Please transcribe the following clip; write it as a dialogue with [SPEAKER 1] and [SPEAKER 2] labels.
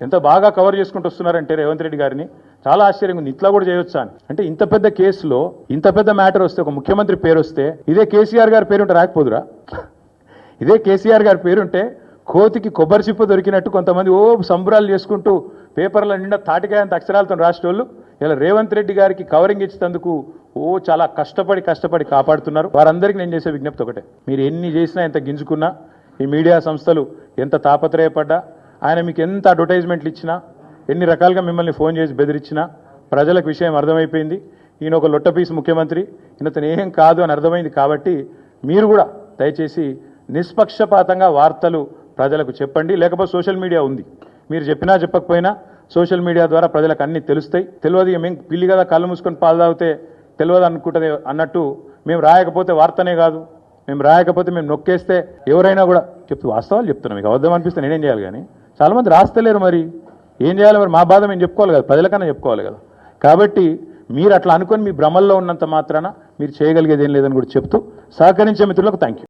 [SPEAKER 1] ఎంత బాగా కవర్ చేసుకుంటూ వస్తున్నారంటే రేవంత్ రెడ్డి గారిని చాలా ఆశ్చర్యంగా ఉంది. ఇట్లా కూడా చేయొచ్చా అని. అంటే ఇంత పెద్ద కేసులో ఇంత పెద్ద మ్యాటర్ వస్తే, ఒక ముఖ్యమంత్రి పేరు వస్తే, ఇదే కేసీఆర్ గారి పేరుంటే రాకపోదురా? ఇదే కేసీఆర్ గారి పేరుంటే కోతికి కొబ్బరి చిప్ప దొరికినట్టు కొంతమంది సంబరాలు చేసుకుంటూ పేపర్ల నిండా తాటికాయంత అక్షరాలతో రాసేటోళ్ళు ఇలా రేవంత్ రెడ్డి గారికి కవరింగ్ ఇచ్చేందుకు చాలా కష్టపడి కాపాడుతున్నారు. వారందరికీ నేను చేసే విజ్ఞప్తి ఒకటే, మీరు ఎన్ని చేసినా, ఎంత గింజుకున్నా, ఈ మీడియా సంస్థలు ఎంత తాపత్రయపడ్డా, ఆయన మీకు ఎంత అడ్వర్టైజ్మెంట్లు ఇచ్చినా, ఎన్ని రకాలుగా మిమ్మల్ని ఫోన్ చేసి బెదిరించినా ప్రజలకు విషయం అర్థమైపోయింది. ఈయన ఒక లొట్టపీసు ముఖ్యమంత్రి, ఈయనతను ఏం కాదు అని అర్థమైంది. కాబట్టి మీరు కూడా దయచేసి నిష్పక్షపాతంగా వార్తలు ప్రజలకు చెప్పండి. లేకపోతే సోషల్ మీడియా ఉంది, మీరు చెప్పినా చెప్పకపోయినా సోషల్ మీడియా ద్వారా ప్రజలకు అన్నీ తెలుస్తాయి. తెలియదు మేము పిల్లి కదా కళ్ళు మూసుకొని పాలు తాగితే తెలియదు అనుకుంటుంది అన్నట్టు, మేము రాయకపోతే వార్తనే కాదు, మేము రాయకపోతే మేము నొక్కేస్తే ఎవరైనా కూడా చెప్తూ వాస్తవాలు చెప్తున్నాం. మీకు అబద్ధం అనిపిస్తే నేనేం చేయాలి? కానీ చాలామంది రాస్తలేరు, మరి ఏం చేయాలి? మరి మా బాధ మేము చెప్పుకోవాలి కదా, ప్రజలకన్నా చెప్పుకోవాలి కదా. కాబట్టి మీరు అట్లా అనుకొని మీ భ్రమల్లో ఉన్నంత మాత్రాన మీరు చేయగలిగేది ఏం లేదని కూడా చెప్తూ సహకరించే మిత్రులకు థ్యాంక్ యూ.